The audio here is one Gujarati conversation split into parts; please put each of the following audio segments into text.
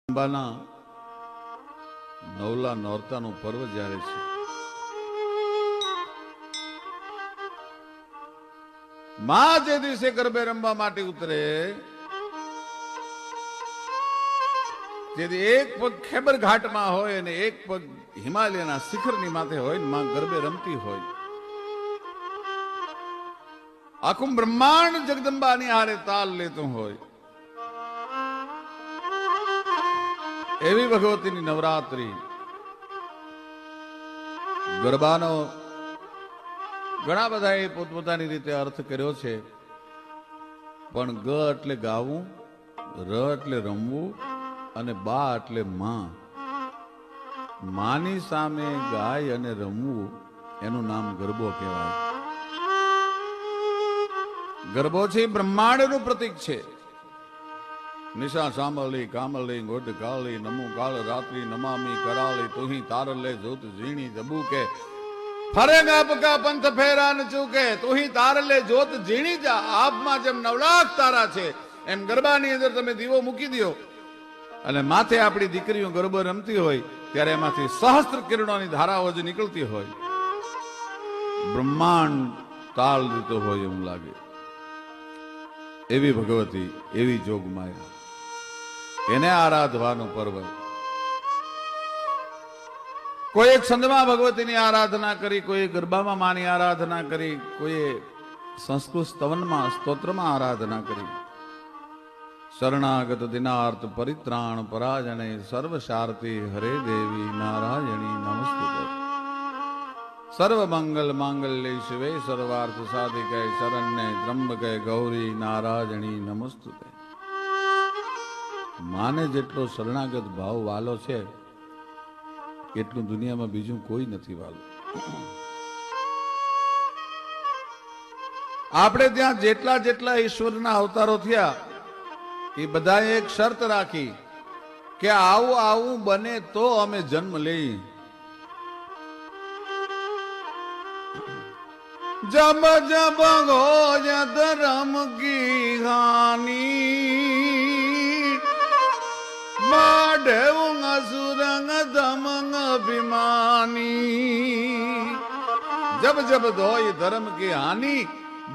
અંબાના નવલા નોરતાનું પર્વ જ્યારે છે, માં જે દિવસે ગરબે રમવા માટે ઉતરે, તેથી એક પગ ખેબર ઘાટમાં હોય અને એક પગ હિમાલયના શિખરની માથે હોય, માં ગરબે રમતી હોય. આખું બ્રહ્માંડ જગદંબાની હારે તાલ લેતું હોય. એવી ભગવતીની નવરાત્રી. ગરબાનો ઘણા બધાએ પોતપોતાની રીતે અર્થ કર્યો છે, પણ ગ એટલે ગાવું, ર એટલે રમવું અને બા એટલે માં. માની સામે ગાય અને રમવું એનું નામ ગરબો કહેવાય. ગરબો છે બ્રહ્માંડનું પ્રતીક છે. નિશા સાંભળી કામળી ગોડ કાળી નમુ કાળ રાત્રિ નમામી કરાળી તુહી તારલે જોત ઝીણી જબુ કે ફરે ગાપકા પંથ ફેરા ન ચૂકે તુહી તારલે જોત ઝીણી જા. આપમાં જેમ નવલાખ તારા છે એમ ગરબાની અંદર તમે દીવો મૂકી દો અને માથે આપણી દીકરીઓ ગરબો રમતી હોય ત્યારે એમાંથી સહસ્ત્ર કિરણોની ધારાઓ જ નીકળતી હોય. બ્રહ્માંડ તાળ દીતો હોય એવું લાગે. એવી ભગવતી, એવી જોગમાયા, એને આરાધવાનું પર્વ. કોઈ છંદમાં ભગવતીની આરાધના કરી, કોઈ ગરબામાં માની આરાધના કરી, કોઈ સંસ્કૃત સ્તવનમાં સ્તોત્રમાં આરાધના કરી. શરણાગત દિનાર્થ પરિત્રાણ પરાજણે સર્વશારતી હરે દેવી નારાયણી નમસ્તુતે. સર્વ મંગલ માંગલ્ય શિવે સર્વાર્થ સાધિકે શરણ્ય ત્રંબકે ગૌરી નારાયણી નમસ્તુતે. માને જેટલો શરણાગત ભાવ વાલો છે એટલું દુનિયામાં બીજું કોઈ નથી વાલું. આપણે ત્યાં જેટલા જેટલા ઈશ્વરના અવતારો થયા એ બધાએ એક શરત રાખી કે આવું આવું બને તો અમે જન્મ લઈ. જબ જબ ગો ધર્મ કી હાની બાઢેવું અસુરંગ ધમંગ અભિમાની. જબ જબ ધોય ધર્મ કી હાની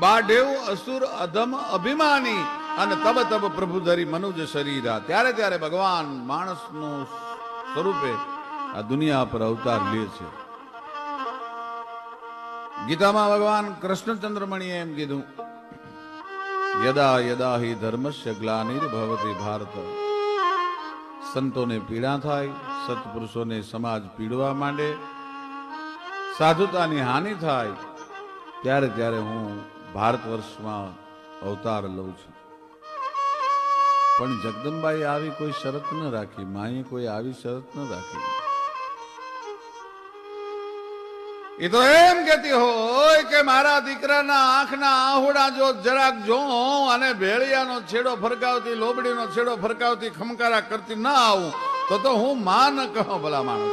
બાઢેવું અસુર અધમ અભિમાની. અને તબ તબ પ્રભુ ધરી મનુજ શરીરા. ત્યારે ત્યારે ભગવાન માણસનું સ્વરૂપે આ દુનિયા પર અવતાર લે છે. ગીતામાં ભગવાન કૃષ્ણચંદ્રમણીએ એમ કીધું, યદા યદા હિ ધર્મસ્ય ગ્લાનિર્ભવતિ ભારત. સંતોને પીડા થાય, સત્પુરુષોને સમાજ પીડવા માંડે, સાધુતાની હાનિ થાય, ત્યારે ત્યારે હું ભારત વર્ષમાં અવતાર લઉં છું. પણ જગદંબાએ આવી કોઈ શરત ન રાખી, માએ કોઈ આવી શરત ન રાખી. એ તો એમ કેતી હોય કે મારા દીકરાના આંખના આહુડા જો જરાક જો અને ભેળિયાનો છેડો ફરકાવતી, લોબડીનો છેડો ફરકાવતી ખમકારા કરતી ના આવું તો હું માં ન કહો. ભલા માણસ,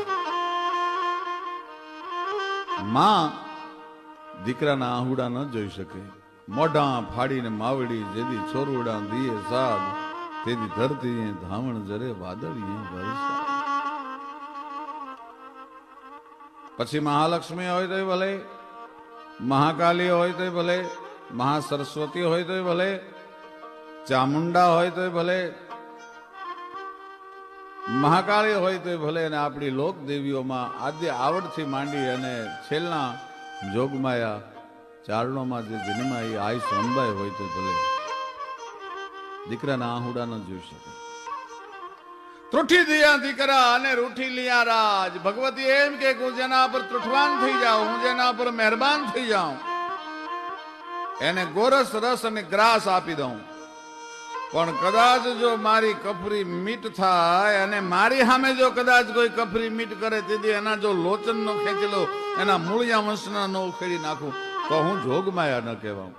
માં દીકરાના આહુડા ન જોઈ શકે. મોઢા ફાડીને માવડી જેદી છોરુડા દીએ સાદ તેદી ધરતી ધાવણ જરે વાદળીએ વરસાદ. પછી મહાલક્ષ્મી હોય તો ભલે, મહાકાલી હોય તો ભલે, મહાસરસ્વતી હોય તો ભલે, ચામુંડા હોય તો ભલે, મહાકાળી હોય તો ભલે, અને આપણી લોક દેવીઓમાં આદ્ય આવડથી માંડી અને છેલ્લા જોગમાયા ચારણોમાં જે જન્માઈ આઈ સોનબાઈ હોય તો ભલે, દીકરાના આહુડા ન જોઈ શકે. ત્રુઠી દિયા દીકરા અને રૂઠી લિયા રાજ. ભગવતી એમ કે હું જેના પર ત્રુઠવાન થઈ જાઉં, હું જેના પર મહેરબાન થઈ જાઉં, એને ગોરસ રસ અને ગ્રાસ આપી દઉં. પણ કદાચ જો મારી કફરી મીટ થાય અને મારી સામે જો કદાચ કોઈ કફરી મીટ કરે, તેથી એના જો લોચન નો ખેંચેલો, એના મૂળિયા વંશના નો ઉખેડી નાખું તો હું જોગમાયા ન કહેવાઉં.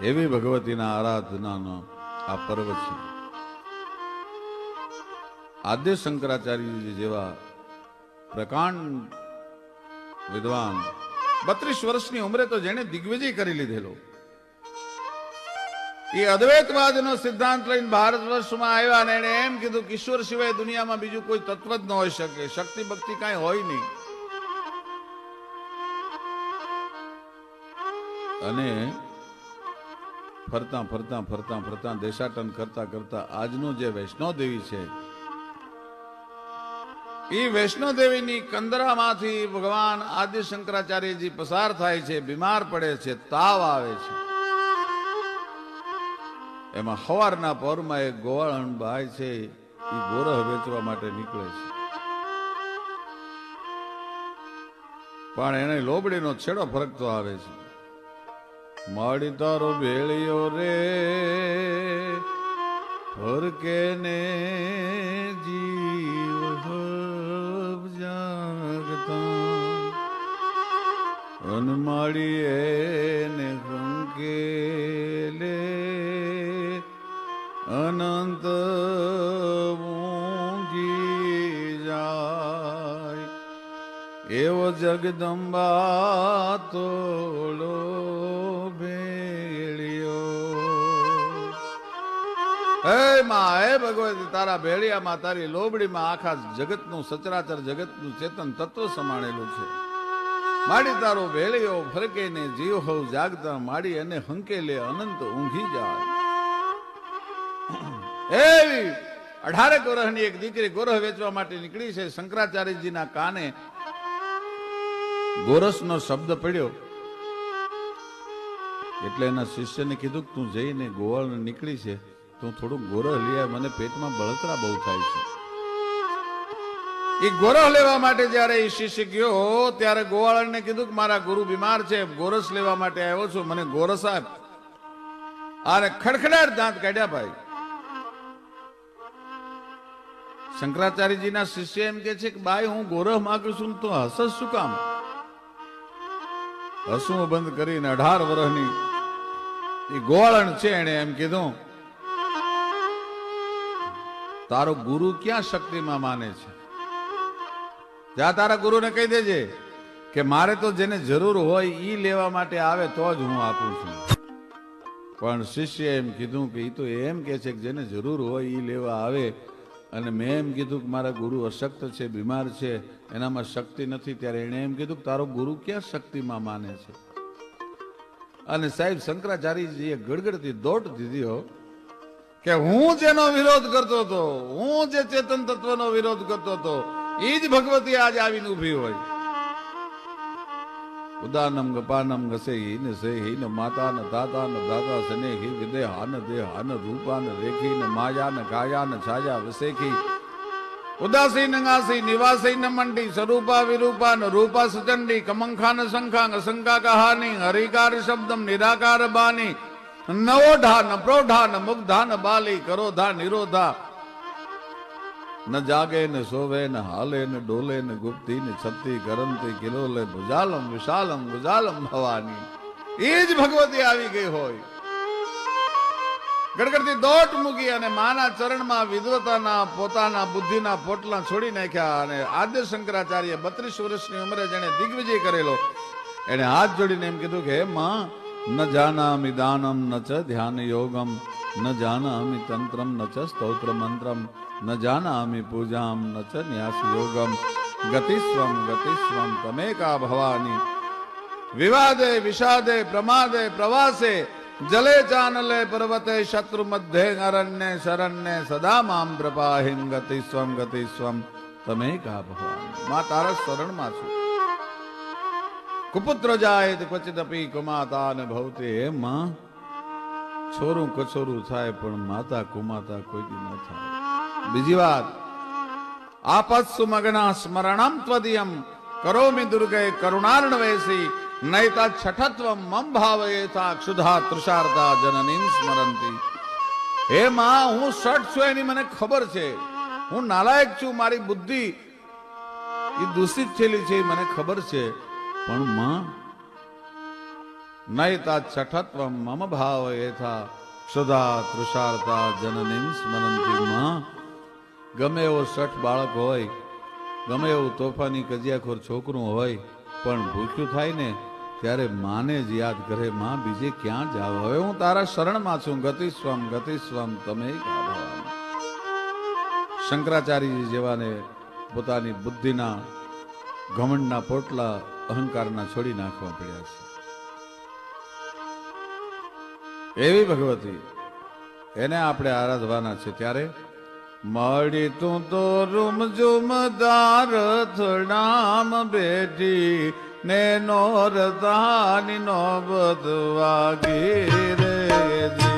એવી ભગવતીના આરાધનાનો આ પર્વ છે. આદ્ય શંકરાચાર્યજી જેવા પ્રકાંડ વિદ્વાન 32 વર્ષની ઉંમરે તો જેને દિગ્વિજય કરી લીધેલો, એ અદ્વૈતવાદનો સિદ્ધાંત લઈને ભારત વર્ષમાં આવ્યા અને એને એમ કીધું કે ઈશ્વર સિવાય દુનિયામાં બીજું કોઈ તત્વ જ ન હોઈ શકે, શક્તિ ભક્તિ કાંઈ હોય નહીં. અને ફરતા ફરતા ફરતા ફરતા દેશાટન કરતા કરતા આજનું જે વૈષ્ણોદેવી છે, એ વૈષ્ણોદેવીની કંદરામાંથી ભગવાન આદિ શંકરાચાર્યજી પસાર થાય છે, બીમાર પડે છે, તાવ આવે છે. એમાં સવારના પહોરમાં એક ગોવાળણ ભાઈ છે, એ ગોરહ વેચવા માટે નીકળે છે, પણ એને લોબડીનો છેડો ફરકતો આવે છે. માડી તારો ભેળિયો રે ફરકે ને જીવ જાગતા અન માડી એને કંકેલે અનંત ઊંઘી જાય એવો જગદંબા તોડો હે માં, હે ભગવતી, તારા ભેળિયામાં તારી લોબડીમાં આખા જગતનું સચરાચર જગતનું ચેતન તત્વ સમાણેલું છે. માડી તારો ભેળિયો ફરકે ને જીવ હોવ જાગતા માડી અને હંકેલે અનંત ઊંઘી જાય. એવી 18 વર્ષની એક દીકરી ગોરહ વેચવા માટે નીકળી છે. શંકરાચાર્યજીના કાને ગોરસનો શબ્દ પડ્યો એટલે એના શિષ્યને કીધું કે તું જઈને ગોવાળ નીકળી છે, તું થોડું ગોરહ લઈ આવ, મને પેટમાં બળતરા બહુ થાય છે. એ ગોરહ લેવા માટે જયારે એ શિષ્ય ગયો ત્યારે ગોવાળને કીધું કે મારા ગુરુ બીમાર છે, ગોરસ લેવા માટે આવ્યો છું, મને ગોરસ આપ. અને ખડખડાટ દાંત કાઢ્યા ભાઈ. શંકરાચાર્યજીના શિષ્ય એમ કે છે કે ભાઈ હું ગોરહ માંગુ છું, તો હસસ શું કામ? હસવું બંધ કરીને 18 વર્ષની એ ગોવાળણ છે, એને એમ કીધું તારો ગુરુ ક્યાં શક્તિમાં માને છે? જા તારા ગુરુને કહી દેજે કે મારે તો જેને જરૂર હોય ઈ લેવા માટે આવે તો જ હું આપું છું. પણ શિષ્ય એમ કીધું કે ઈ તો એમ કે છે કે જેને જરૂર હોય ઈ લેવા આવે, અને મેં એમ કીધું કે મારા ગુરુ અશક્ત છે, બીમાર છે, એનામાં શક્તિ નથી. ત્યારે એને એમ કીધું કે તારો ગુરુ ક્યાં શક્તિમાં માને છે? અને સાહેબ શંકરાચાર્યજીએ ગડગડતી દોટ દીધી હો કે હું જેનો વિરોધ કરતો હતો, હું જે ચેતન તત્વનો વિરોધ કરતો હતો, એ જ ભગવતી આજે આવીને ઉભી હોય. ઉદાનમ ગપાનમ ગસેહી ને સેહી ને માતા ને દાતા ને દાતા સ્નેહી વિદેહા ને દેહા ને રૂપા ને રેખી ને માયા ને કાયા ને છાયા વિશેખી ઉદાસી નંગાસી નિવાસી ન મંડી સ્વરૂપા વિરૂપા ન રૂપા સુચંડી કમંખા ન શંખા અસંકા કહાની હરિકાર શબ્દમ નિરાકાર બાની નવોઢા ન પ્રોઢા ન મુગ્ધા ન બાલી કરોધા નિરોધા ન જાગે ન સોવે ન હાલે ન ડોલે ન ગુપ્તી ન છત્તી કરંતી કિલોલે ભુજાલમ વિશાલમ ગુજાલમ ભવાની. એ જ ભગવતી આવી ગઈ હોય. ગડગડતી દોટ મૂકી અને માના ચરણમાં વિદ્વતાના પોતાના બુદ્ધિના પોટલા છોડી નાખ્યા. અને આદ્ય શંકરાચાર્ય 32 વર્ષની ઉંમરે જેને દિગ્વિજય કરેલો, એને હાથ જોડીને એમ કીધું કે હે માં, ન જાનામિ દાનમ ન ચ ધ્યાન યોગમ ન જાનામિ તંત્રમ ન ચ સ્તોત્ર મંત્રમ ન જાનામિ પૂજામ ન ચ ન્યાસ યોગમ ગતિસ્વમ તમેકા ભવાની. વિવાદે વિષાદે પ્રમાદે પ્રવાસે જલે ચાનલે પર્વતે શત્રુ મધ્યે અરણ્ય શરણ્ય સદા મામ પ્રપાહિન ગતિસ્વમ તમેકા ભવાની. માં તારા શરણમાં છું. કુપુત્ર જાય ક્વચિદપી કુમાતા ને ભવતી. હે માં, છોરું કછોરું થાય પણ માતા કુમાતા કોઈ દી ન થાય. બીજી વાત, આપત્સુ મગના સ્મરણમ ત્વદિયમ કરોમિ દુર્ગે કરુણાર્ણવેસી નૈતા છઠત્વમ મમ ભાવયેતા ક્ષુધા તૃષાર્તા જનનીમ સ્મરંતી. હે માં, હું શઠ છું એની મને ખબર છે. હું નાલાયક છું, મારી બુદ્ધિ એ દૂષિત થયેલી છે મને ખબર છે. પણ માં, નૈતા છઠત્વમ મમ ભાવયેતા ક્ષુધા તૃષાર્તા જનનીમ સ્મરંતી. માં, ગમે એવો શઠ બાળક હોય, ગમે એવું તોફાની કજિયાખોર છોકરું હોય, પણ ભૂખ્યું થાય ને ત્યારે માને જ યાદ કરે, માં બીજે ક્યાં જાવ, હવે હું તારા શરણમાં છું, ગતિ સ્વમ તમે ભગવાન. શંકરાચાર્યજી જેવાને પોતાની બુદ્ધિના ઘમંડના પોટલા અહંકારના છોડી નાખવા પડ્યા છે. એવી ભગવતી એને આપણે આરાધવાના છે. ત્યારે મળી તું તો રૂમ જુમદાર થડામ બેઠી ને નોરતાની નોબત વાગી રે જી.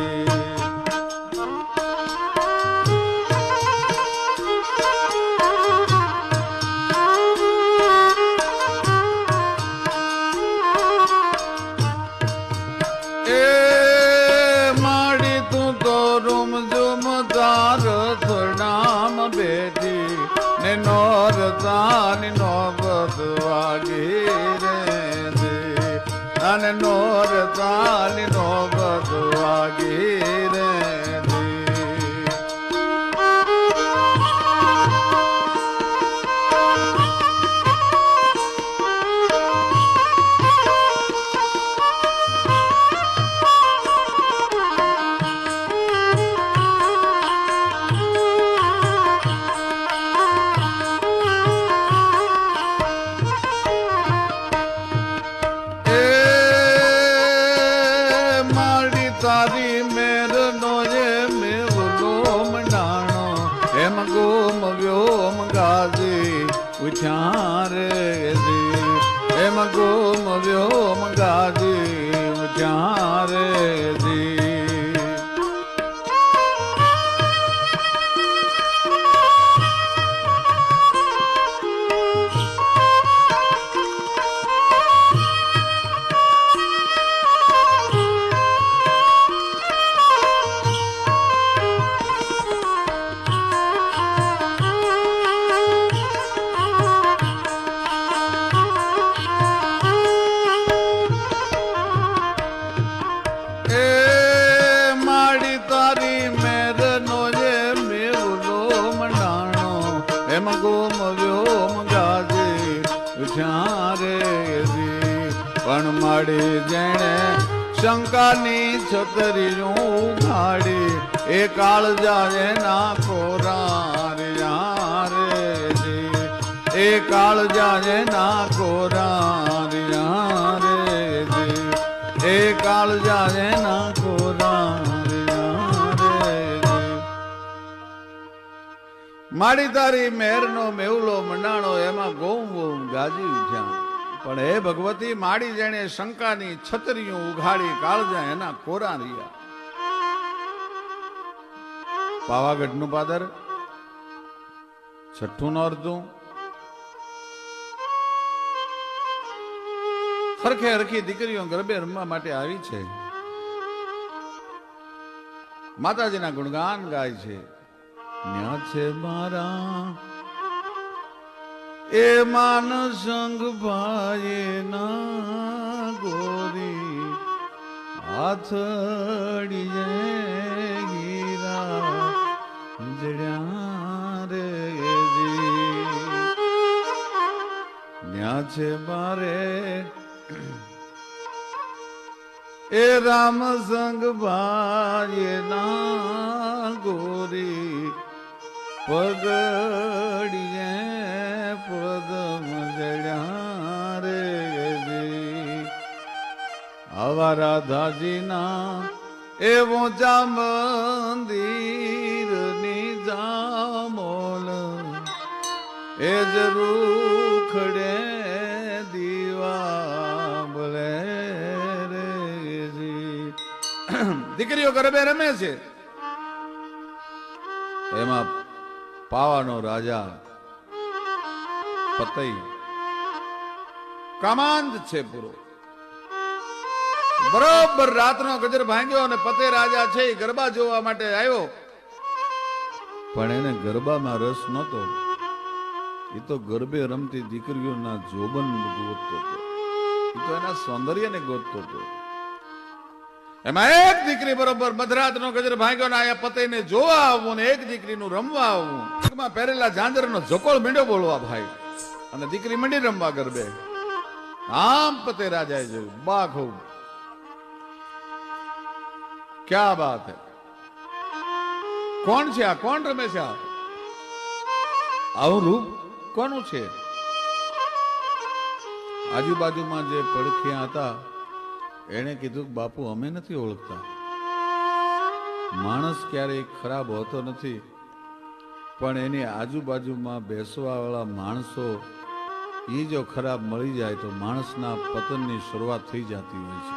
નોરતાની નોબત વાગી રે દે, અને નોરતાની નોબત વાગી રે દે. તારી મેર નો એ મેવલો મંડાણો, એમ ગોમ વ્યોમ ગાજી ઉઠ્યા રે જી. એમ ગોમ વ્યોમ ગાજી ઉઠ્યા રે જી. પણ માડી જેણે શંકાની છતરીયું ઉઘાડી, એ કાળ જાય ના કોરારિયા રે જી. એ કાળ જાય ના કોરારિયા રે જી. એ કાળ જાય ના કોરારિયા રે જી. માડી તારી મેરનો મેવલો મંડાણો, એમાં ગોમ ગોમ ગાજી ઉઠ્યા. પણ હે ભગવતી, માડી જેણે શંકાની છતરીઓ ઉઘાડી, કાળજા એના કોરા રહ્યા. પાવાગઢનું પાદર, છઠ્ઠું નોરતું, હરખે હરખી દીકરીઓ ગરબે રમવા માટે આવી છે. માતાજીના ગુણગાન ગાય છે. ન્યા છે મારા એ માન સંગ ભાઈ ના ગોરી, હાથડી હીરા જડ્યા રે જી. ન્યા છે મારે એ રામ સંગ ભાઈ ના ગોરી, પગડીએ પદમ જડ્યા રે જી. આવા રાધાજીના એ ઊંચા મંદિર ની જામોલ, એ જરૂર ખડે દીવા બોલે રે જી. દીકરીઓ ગરબે રમે છે, એમાં પાવાનો રાજા પતઈ કામાંત છે પૂરો. બરોબર રાતનો ગજર ભાંગ્યો અને પતે રાજા છે એ ગરબા જોવા માટે આવ્યો, પણ એને ગરબામાં રસ નહોતો. એ તો ગરબે રમતી દીકરીઓના જોબન ગોતતો હતો, એ તો એના સૌંદર્યને ગોતતો હતો. એમાં એક દીકરી બરોબર મધરાતનો ગજર ભાંગ્યો ને આયા પતઈને જોવા આવવું ને એક દીકરીનું રમવા આવવું. પહેરેલા ઝાંઝરનો ઝકોળ મીંડો બોલવા ભાઈ, અને દીકરી મંડી રમવા ગરબે. આમ પતે રાજાએ જોયું, બા ખૂબ, ક્યા બાત હે, કોણ છે આ, કોણ રમે છે આ, આવું રૂપ કોનું છે? આજુબાજુમાં જે પડખિયા હતા એને કીધું કે બાપુ અમે નથી ઓળખતા, માણસ ક્યારેય ખરાબ હોતો નથી, પણ એની આજુબાજુમાં બેસવા વાળા માણસો એ જો ખરાબ મળી જાય તો માણસના પતનની શરૂઆત થઈ જતી હોય છે.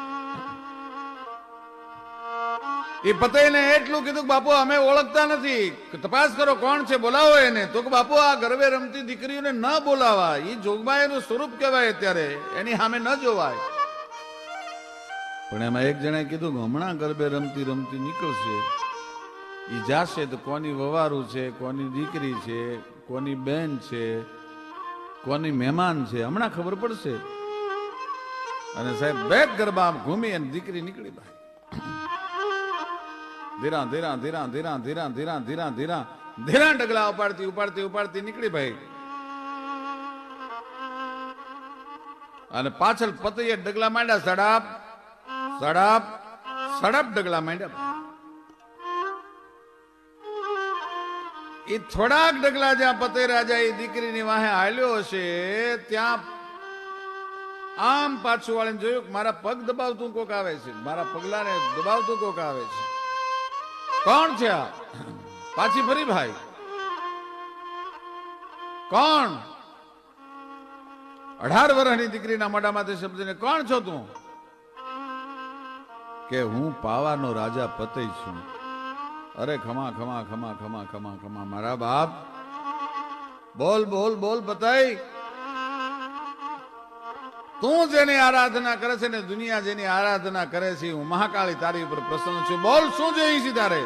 એ પતેને એટલું કીધું કે બાપુ અમે ઓળખતા નથી, તપાસ કરો કોણ છે, બોલાવો એને. તો કે બાપુ આ ગરબે રમતી દીકરીઓને ન બોલાવા, એ જોગમાયાનું સ્વરૂપ કહેવાય, અત્યારે એની સામે ન જોવાય. પણ એમાં એક જણાએ કીધું કે હમણાં ગરબે રમતી રમતી નીકળશે, એ જાશે તો કોની વવારું છે, કોની દીકરી છે, કોની બેન છે, કોની મહેમાન છે, હમણાં ખબર પડશે. અને સાહેબ બેક ગરબા ઘૂમી અને દીકરી નીકળી ભાઈ, ધીરા ધીરા ધીરા ધીરા ધીરા ધીરા ધીરા ધીરા ધીરા ડગલા ઉપાડતી ઉપાડતી ઉપાડતી નીકળી ભાઈ. અને પાછળ પતઈએ ડગલા માંડ્યા, સડાપ સડાપ સડાપ ડગલા માંડ્યા. એ થોડાક ડગલા જ્યાં પતે રાજા એ દીકરીની વાહે હાલ્યો હશે, ત્યાં આમ પાછું વાળીને જોયું કે મારા પગ દબાવતું કોક આવે છે, મારા પગલાને દબાવતું કોક આવે છે. કોણ છે આ? પાછી ફરી ભાઈ, કોણ? 18 વર્ષની દીકરીના મોઢામાંથી શબ્દને કોણ છો તું? કે હું પાવાનો રાજા પતઈ છું. અરે ખમા ખમા ખમા ખમા ખમા ખમા મારા બાપ, બોલ બોલ બોલ પતઈ, તું જેની આરાધના કરે છે ને દુનિયા જેની આરાધના કરે છે, હું મહાકાળી તારી ઉપર પ્રસન્ન છું. બોલ શું જોઈ છે તારે?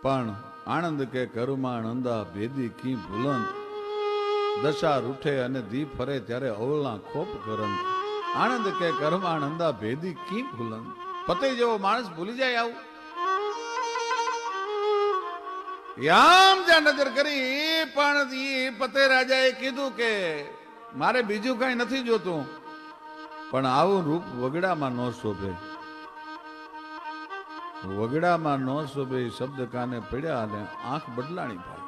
પણ આનંદ કે કરુમા નંદા ભેદી કી ભૂલંત, દશા રૂઠે અને દી ફરે ત્યારે અવળના ખોપ કરંત. આનંદ કે કરુમા નંદા ભેદી કી ભૂલંત. પતે જેવો માણસ ભૂલી જાય આવું? યામ જ્યાં નજર કરી, પણ ઈ પતે રાજાએ કીધું કે મારે બીજું કઈ નથી જોતું, પણ આવું રૂપ વગડામાં ન શોભે. વગડામાં ન શોભે શબ્દ કાને પડ્યા અને આંખ બદલાણી ભાઈ.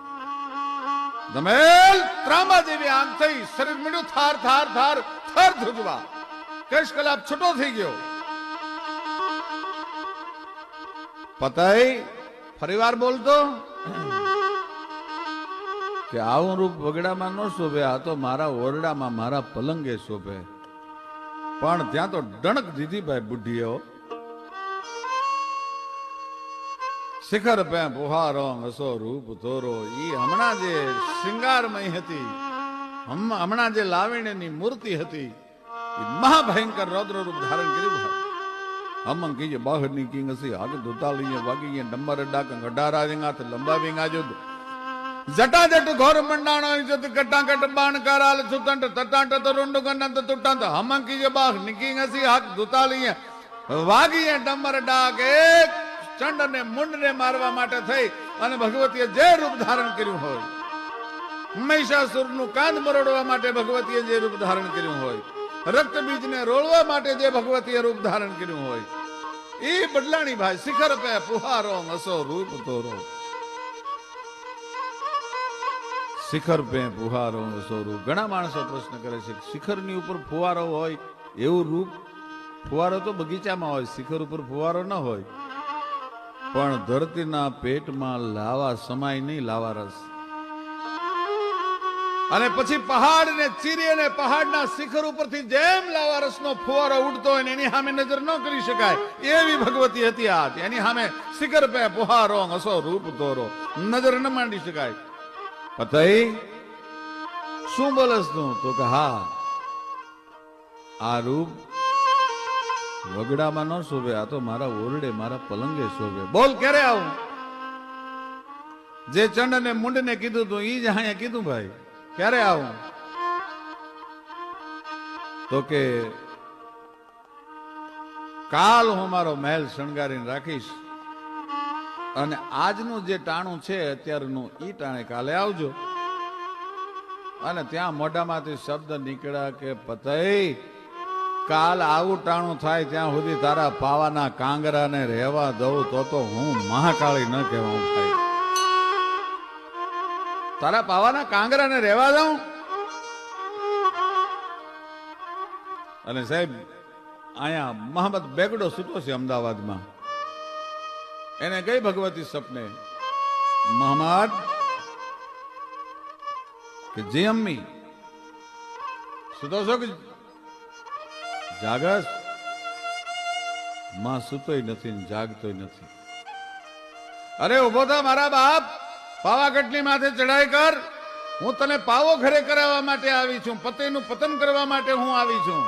ધમેલ ત્રાંબા જેવી આંખ થઈ, શરીર મીડું થાર થાર થાર થાર ધ્રુજવા, કેશ કલાપ છૂટો થઈ ગયો. પતાઈ ફરીવાર બોલતો કે આવું રૂપ વગડામાં ન શોભે, આ તો મારા ઓરડામાં મારા પલંગે શોભે. પણ ત્યાં તો ડણક દીધી ભાઈ બુઢીઓ. શિખર પે પુહારો હસો રૂપ તોરો, ઈ હમણાં જે શૃંગારમય હતી, હમણાં જે લાવણ્યની મૂર્તિ હતી, એ મહાભયંકર રૌદ્ર રૂપ ધારણ કર્યું ભાઈ. હમં કીજે બહારની કિંગ હસી આગ દુતાલીએ વાગીએ ડંબર ડાક ગઢારા રેંગાથ લંબાવી ગાજો જટાજટ ઘોર મંડાણો ઇજત કટાકટ બાણ કરાલ સુતંટ તટાટ તરુંડ ગનંત તુટંત હમં કીજે બહારની કિંગ હસી આગ દુતાલીએ વાગીએ ડંબર ડાક. એક ચંડ ને મુંડ ને મારવા માટે થઈ અને ભગવતીએ જે રૂપ ધારણ કર્યું હોય, મહિષાસુરનું કાંદ મરોડવા માટે ભગવતીએ જે રૂપ ધારણ કર્યું હોય, રક્તબીજને રોળવા માટે જે ભગવતીએ રૂપ ધારણ કર્યું હોય, એ બદલાણી ભાઈ. શિખર પે પુહારો હસો રૂપ તોરો, શિખર પે પુહારો હસો રૂપ. ઘણા માણસો પ્રશ્ન કરે છે શિખરની ઉપર ફુવારો હોય એવું રૂપ? ફુવારો તો બગીચામાં હોય, શિખર ઉપર ફુવારો ન હોય. પણ ધરતીના પેટમાં લાવા સમાય નહીં, લાવા રસ. અને પછી પહાડ ને ચીરી અને પહાડના શિખર ઉપરથી જેમ લાવા રસનો ફુવારો ઉડતો હોય ને એની સામે નજર ન કરી શકાય એવી ભગવતી હતી આ. એની સામે શિખર પે પુહારો હસો રૂપ તોરો, નજર ન માંડી શકાય. પતઈ શું બોલસ તું? તો કે હા, આ રૂપ વગડામાં ન શોભે, આ તો મારા ઓરડે મારા પલંગે શોભે. બોલ ક્યારે આવું? જે ચંડ ને મુંડ ને કીધું તું ઈ જ અહીંયા કીધું ભાઈ. ક્યારે આવું? તો કે કાલ હું મારો મહેલ શણગારીને રાખીશ, અને આજનું જે ટાણું છે અત્યારનું ઈ ટાણે કાલે આવજો. અને ત્યાં મોઢામાંથી શબ્દ નીકળ્યા કે પતઈ કાલ આવું ટાણું થાય ત્યાં સુધી તારા પાવાના કાંગરાને રહેવા દઉં તો હું મહાકાળી ન કહેવાઉં થાય. તારા પાવાના કાંગરાને રહેવા દઉં. અને સાહેબ અહીંયા મોહમ્મદ બેગડો સૂતો છે અમદાવાદમાં. એને કઈ ભગવતી સપને મોહમ્મદ કે જે અમ્મી સૂતો છો કે જાગસ? માં સૂતોય નથી ને જાગતોય નથી. અરે ઉભો થા મારા બાપ, પાવાગઢની માથે ચડાઈ કર. હું તને પાવો ઘરે કરાવવા માટે આવી છું, પતિનું પતન કરવા માટે હું આવી છું.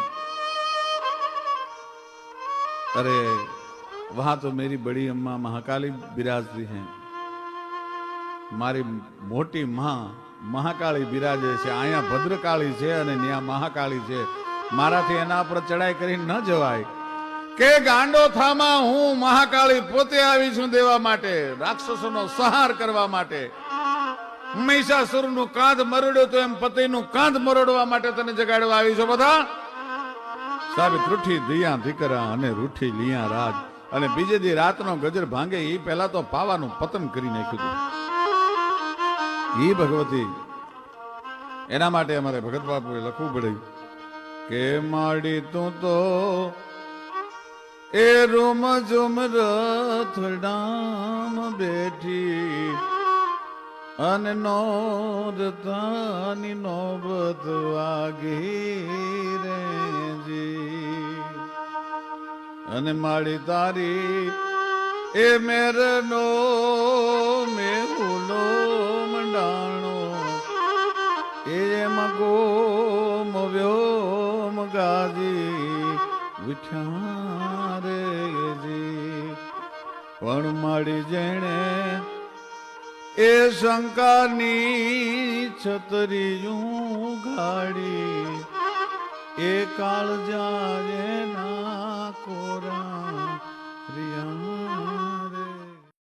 अरे वहां तो मेरी बड़ी अम्मा महाकाली बिराजती हैं. मारी मोटी मां महाकाली बिराजे છે. અહીંયા ભદ્રકાળી છે અને ત્યાં મહાકાળી છે. મારાથી એના પર ચડાઈ કરી ન જવાય. કે ગાંડો થામા, હું મહાકાળી પોતે આવી છું દેવા માટે, રાક્ષસોનો સંહાર કરવા માટે. મહિષાસુરનું કાંધ મરડ્યો તો એમ પતિનું કાંધ મરડવા માટે તને જગાડવા આવી છો બધા. સાહેબ ત્રુઠી દિયા દીકરા અને રૂઠી લિયા રાજ. અને બીજે દી રાતનો ગજર ભાંગે એ પહેલા તો પાવાનું પતન કરી નાખ્યું. ઈ ભગવતી એના માટે અમારે ભગત બાપુએ લખવું પડ્યું કે માડી તું તો એ રૂમ ઝુમ રથડામ બેઠી અને નોરતાની નોબત વાગી રેજી. અને માડી તારી એ મેરનો મેહુલો મંડાણો એ મગોમ વ્યોમ ગાજી વિઠ્યા રેજી. પણ માડી જેણે એ શંકાની છતરીયું ગાડી એ કાળ જાય ના